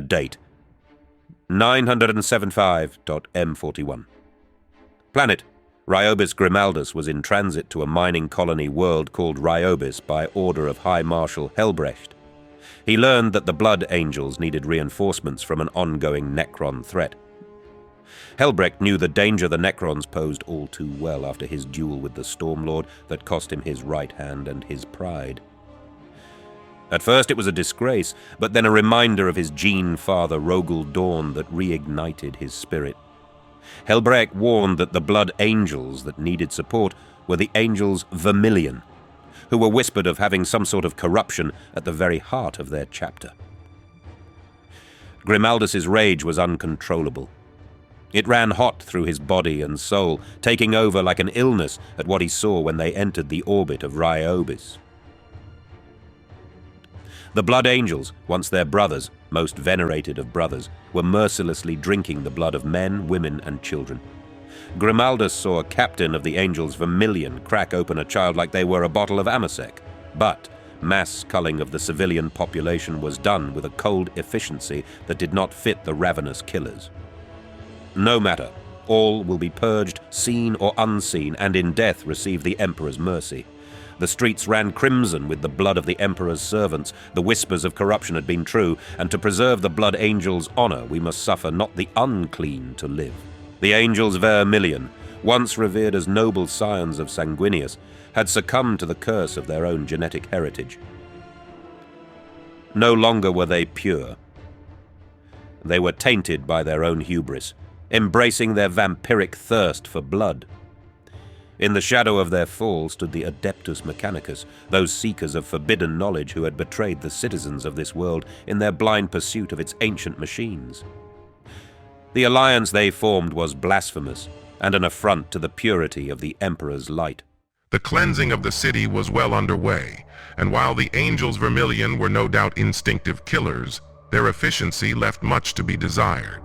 Date 975.M41. Planet Ryobis Grimaldus was in transit to a mining colony world called Ryobis by order of High Marshal Helbrecht. He learned that the Blood Angels needed reinforcements from an ongoing Necron threat. Helbrecht knew the danger the Necrons posed all too well after his duel with the Stormlord that cost him his right hand and his pride. At first it was a disgrace, but then a reminder of his gene father Rogul Dawn that reignited his spirit. Helbrecht warned that the Blood Angels that needed support were the Angels Vermilion, who were whispered of having some sort of corruption at the very heart of their chapter. Grimaldus's rage was uncontrollable. It ran hot through his body and soul, taking over like an illness at what he saw when they entered the orbit of Ryobis. The Blood Angels, once their brothers, most venerated of brothers, were mercilessly drinking the blood of men, women, and children. Grimaldus saw a captain of the Angels Vermilion crack open a child like they were a bottle of Amasec, but mass culling of the civilian population was done with a cold efficiency that did not fit the ravenous killers. No matter, all will be purged, seen or unseen, and in death receive the Emperor's mercy. The streets ran crimson with the blood of the Emperor's servants. The whispers of corruption had been true, and to preserve the Blood Angels' honor, we must suffer not the unclean to live. The Angels Vermilion, once revered as noble scions of Sanguinius, had succumbed to the curse of their own genetic heritage. No longer were they pure. They were tainted by their own hubris, embracing their vampiric thirst for blood. In the shadow of their fall stood the Adeptus Mechanicus, those seekers of forbidden knowledge who had betrayed the citizens of this world in their blind pursuit of its ancient machines. The alliance they formed was blasphemous and an affront to the purity of the Emperor's light. The cleansing of the city was well underway, and while the Angels Vermilion were no doubt instinctive killers, their efficiency left much to be desired.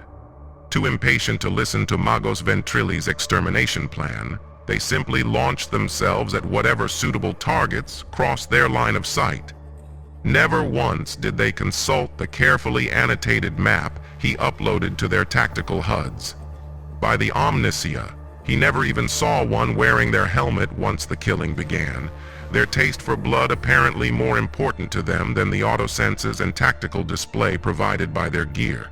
Too impatient to listen to Magos Ventrili's extermination plan, they simply launched themselves at whatever suitable targets crossed their line of sight. Never once did they consult the carefully annotated map he uploaded to their tactical HUDs. By the Omnicia, he never even saw one wearing their helmet once the killing began, their taste for blood apparently more important to them than the autosenses and tactical display provided by their gear.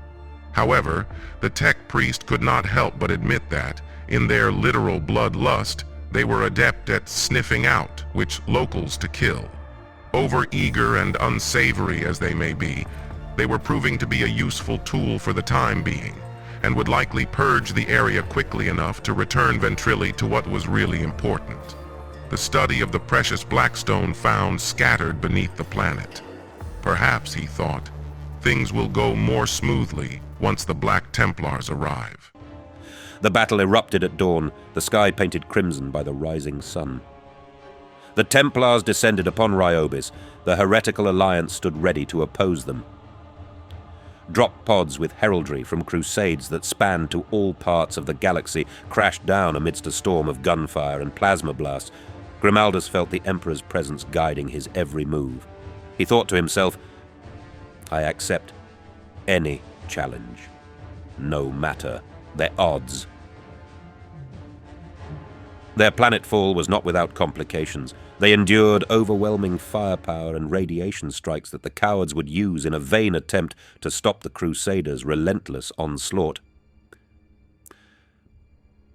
However, the tech priest could not help but admit that, in their literal bloodlust, they were adept at sniffing out which locals to kill. Over-eager and unsavory as they may be, they were proving to be a useful tool for the time being, and would likely purge the area quickly enough to return Ventrili to what was really important: the study of the precious blackstone found scattered beneath the planet. Perhaps, he thought, things will go more smoothly once the Black Templars arrive. The battle erupted at dawn, the sky painted crimson by the rising sun. The Templars descended upon Ryobis. The heretical alliance stood ready to oppose them. Drop pods with heraldry from crusades that spanned to all parts of the galaxy crashed down amidst a storm of gunfire and plasma blasts. Grimaldus felt the Emperor's presence guiding his every move. He thought to himself, "I accept any challenge, no matter their odds." Their planetfall was not without complications. They endured overwhelming firepower and radiation strikes that the cowards would use in a vain attempt to stop the Crusaders' relentless onslaught.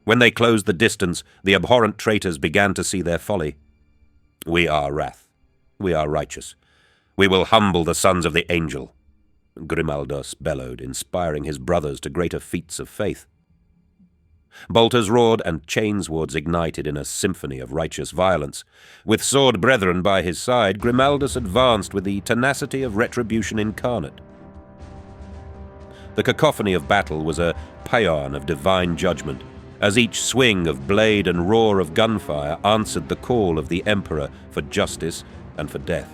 When they closed the distance, the abhorrent traitors began to see their folly. "We are wrath. We are righteous. We will humble the sons of the Angel," Grimaldus bellowed, inspiring his brothers to greater feats of faith. Bolters roared and chain swords ignited in a symphony of righteous violence. With sword brethren by his side, Grimaldus advanced with the tenacity of retribution incarnate. The cacophony of battle was a paean of divine judgment, as each swing of blade and roar of gunfire answered the call of the Emperor for justice and for death.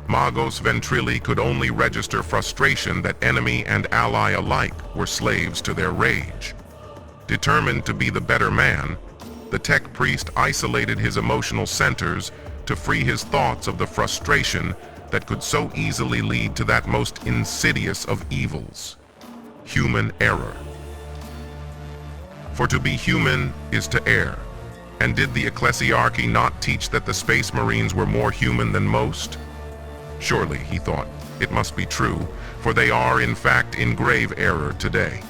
Magos Ventrili could only register frustration that enemy and ally alike were slaves to their rage. Determined to be the better man, the tech priest isolated his emotional centers to free his thoughts of the frustration that could so easily lead to that most insidious of evils, human error. For to be human is to err. And did the ecclesiarchy not teach that the Space Marines were more human than most? Surely, he thought, it must be true, for they are in fact in grave error today.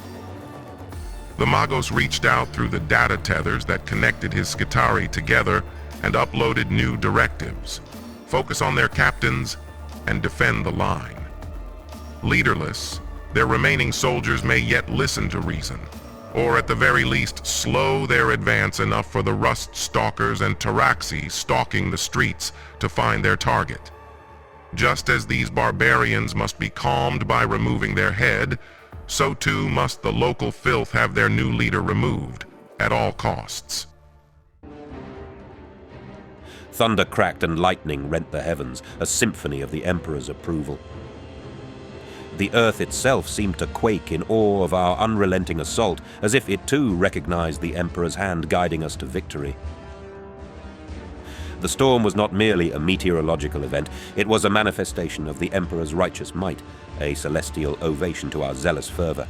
The Magos reached out through the data tethers that connected his Skitarii together and uploaded new directives. Focus on their captains and defend the line. Leaderless, their remaining soldiers may yet listen to reason, or at the very least slow their advance enough for the Rust Stalkers and Taraxi stalking the streets to find their target. Just as these barbarians must be calmed by removing their head, so too must the local filth have their new leader removed, at all costs. Thunder cracked and lightning rent the heavens, a symphony of the Emperor's approval. The earth itself seemed to quake in awe of our unrelenting assault, as if it too recognized the Emperor's hand guiding us to victory. The storm was not merely a meteorological event, it was a manifestation of the Emperor's righteous might, a celestial ovation to our zealous fervor.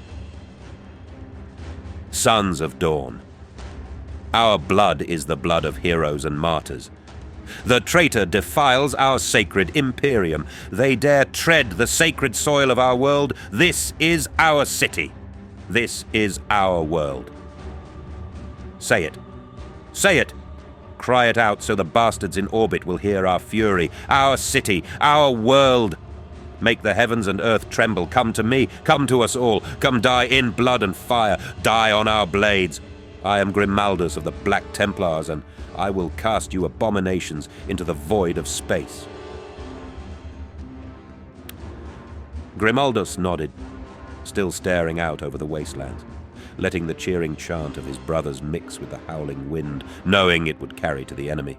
Sons of Dawn, our blood is the blood of heroes and martyrs. The traitor defiles our sacred imperium. They dare tread the sacred soil of our world. This is our city. This is our world. Say it. Say it. Cry it out so the bastards in orbit will hear our fury. Our city, our world. Make the heavens and earth tremble. Come to me. Come to us all. Come die in blood and fire. Die on our blades. I am Grimaldus of the Black Templars, and I will cast you abominations into the void of space. Grimaldus nodded, still staring out over the wastelands, letting the cheering chant of his brothers mix with the howling wind, knowing it would carry to the enemy.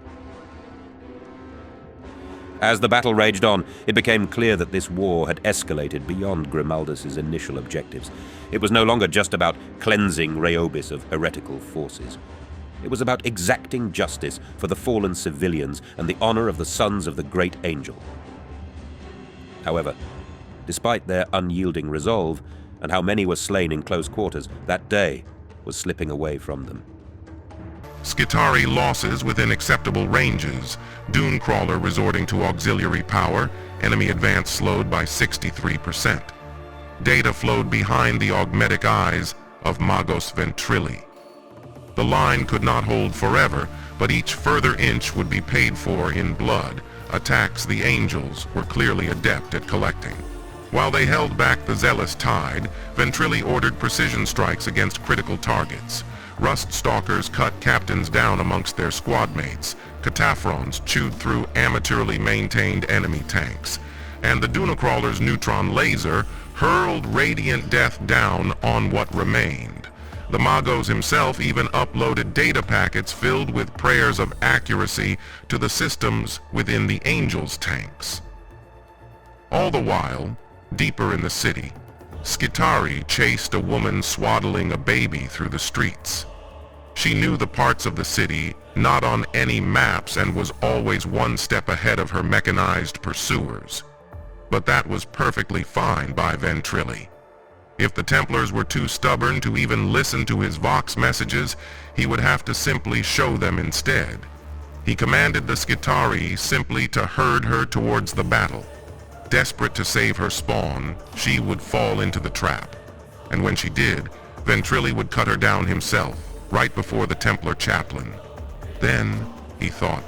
As the battle raged on, it became clear that this war had escalated beyond Grimaldus's initial objectives. It was no longer just about cleansing Rheobis of heretical forces. It was about exacting justice for the fallen civilians and the honor of the sons of the great angel. However, despite their unyielding resolve, and how many were slain in close quarters, that day was slipping away from them. Skitarii losses within acceptable ranges, Dune Crawler resorting to auxiliary power, enemy advance slowed by 63%. Data flowed behind the augmetic eyes of Magos Ventrili. The line could not hold forever, but each further inch would be paid for in blood, attacks the angels were clearly adept at collecting. While they held back the zealous tide, Ventrili ordered precision strikes against critical targets. Rust Stalkers cut captains down amongst their squad mates. Cataphrons chewed through amateurly maintained enemy tanks. And the Dunacrawler's neutron laser hurled radiant death down on what remained. The Magos himself even uploaded data packets filled with prayers of accuracy to the systems within the Angels' tanks. All the while, deeper in the city, Skitarii chased a woman swaddling a baby through the streets. She knew the parts of the city not on any maps and was always one step ahead of her mechanized pursuers. But that was perfectly fine by Ventrili. If the Templars were too stubborn to even listen to his Vox messages, he would have to simply show them instead. He commanded the Skitarii simply to herd her towards the battle. Desperate to save her spawn, she would fall into the trap. And when she did, Ventrili would cut her down himself, right before the Templar chaplain. Then, he thought,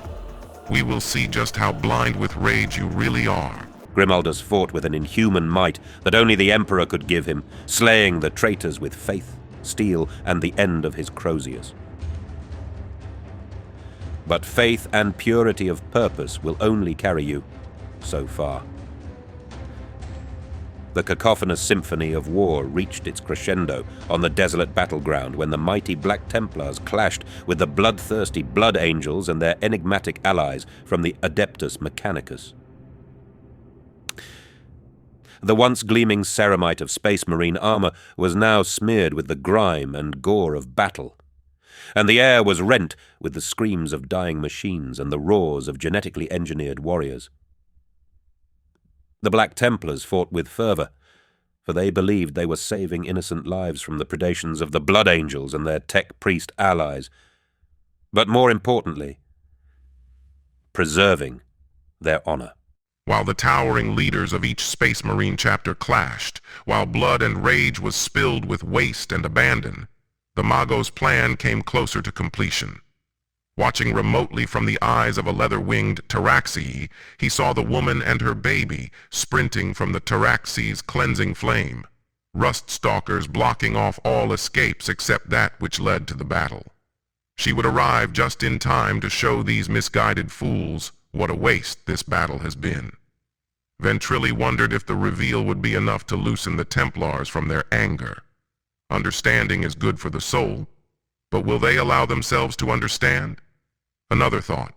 we will see just how blind with rage you really are. Grimaldus fought with an inhuman might that only the Emperor could give him, slaying the traitors with faith, steel, and the end of his Crozius. But faith and purity of purpose will only carry you so far. The cacophonous symphony of war reached its crescendo on the desolate battleground when the mighty Black Templars clashed with the bloodthirsty Blood Angels and their enigmatic allies from the Adeptus Mechanicus. The once gleaming ceramite of Space Marine armor was now smeared with the grime and gore of battle, and the air was rent with the screams of dying machines and the roars of genetically engineered warriors. The Black Templars fought with fervor, for they believed they were saving innocent lives from the predations of the Blood Angels and their tech priest allies, but more importantly, preserving their honor. While the towering leaders of each Space Marine chapter clashed, while blood and rage was spilled with waste and abandon, the Magos' plan came closer to completion. Watching remotely from the eyes of a leather-winged Taraxii, he saw the woman and her baby sprinting from the Taraxii's cleansing flame, rust stalkers blocking off all escapes except that which led to the battle. She would arrive just in time to show these misguided fools what a waste this battle has been. Ventrili wondered if the reveal would be enough to loosen the Templars from their anger. Understanding is good for the soul, but will they allow themselves to understand? Another thought.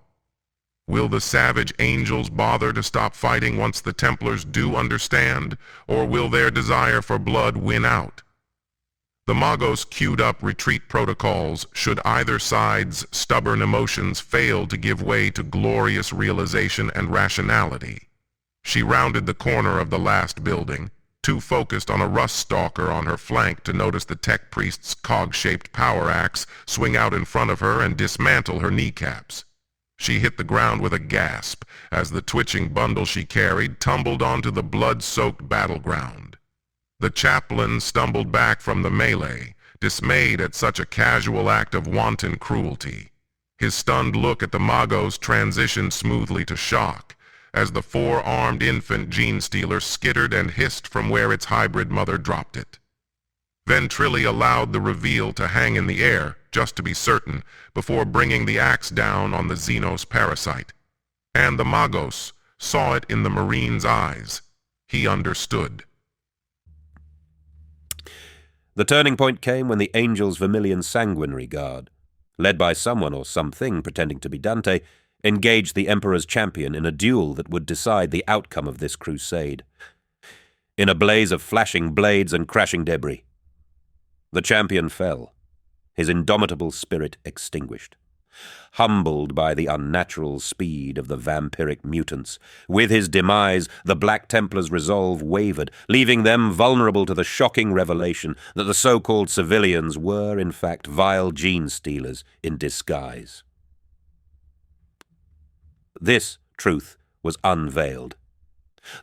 Will the savage angels bother to stop fighting once the Templars do understand, or will their desire for blood win out? The Magos queued up retreat protocols should either side's stubborn emotions fail to give way to glorious realization and rationality. She rounded the corner of the last building, too focused on a rust stalker on her flank to notice the tech priest's cog-shaped power axe swing out in front of her and dismantle her kneecaps. She hit the ground with a gasp as the twitching bundle she carried tumbled onto the blood-soaked battleground. The chaplain stumbled back from the melee, dismayed at such a casual act of wanton cruelty. His stunned look at the Magos transitioned smoothly to shock, as the four-armed infant gene-stealer skittered and hissed from where its hybrid mother dropped it. Ventrili allowed the reveal to hang in the air, just to be certain, before bringing the axe down on the Xenos parasite. And the Magos saw it in the Marine's eyes. He understood. The turning point came when the Angel's Vermilion Sanguinary Guard, led by someone or something pretending to be Dante, engaged the Emperor's champion in a duel that would decide the outcome of this crusade. In a blaze of flashing blades and crashing debris, the champion fell, his indomitable spirit extinguished. Humbled by the unnatural speed of the vampiric mutants, with his demise, the Black Templars' resolve wavered, leaving them vulnerable to the shocking revelation that the so-called civilians were, in fact, vile gene-stealers in disguise. This truth was unveiled.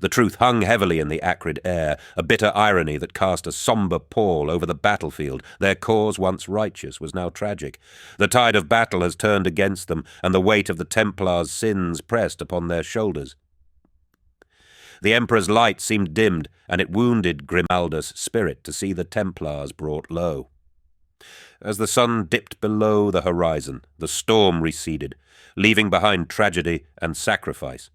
The truth hung heavily in the acrid air, a bitter irony that cast a somber pall over the battlefield. Their cause, once righteous, was now tragic. The tide of battle has turned against them, and the weight of the Templars' sins pressed upon their shoulders. The Emperor's light seemed dimmed, and it wounded Grimaldus' spirit to see the Templars brought low. As the sun dipped below the horizon, the storm receded, leaving behind tragedy and sacrifice.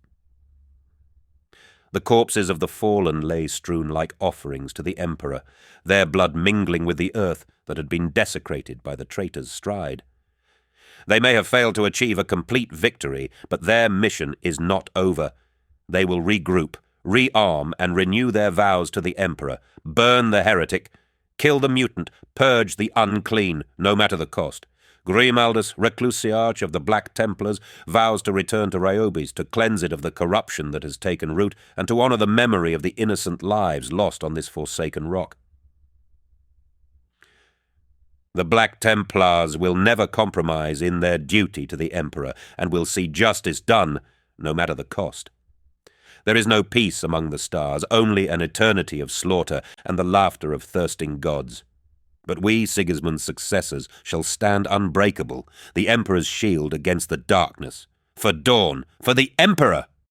The corpses of the fallen lay strewn like offerings to the Emperor, their blood mingling with the earth that had been desecrated by the traitor's stride. They may have failed to achieve a complete victory, but their mission is not over. They will regroup, rearm, and renew their vows to the Emperor, burn the heretic, kill the mutant, purge the unclean, no matter the cost. Grimaldus, Reclusiarch of the Black Templars, vows to return to Rhyobis, to cleanse it of the corruption that has taken root, and to honor the memory of the innocent lives lost on this forsaken rock. The Black Templars will never compromise in their duty to the Emperor, and will see justice done, no matter the cost. There is no peace among the stars, only an eternity of slaughter and the laughter of thirsting gods. But we, Sigismund's successors, shall stand unbreakable, the Emperor's shield against the darkness. For Dawn, for the Emperor!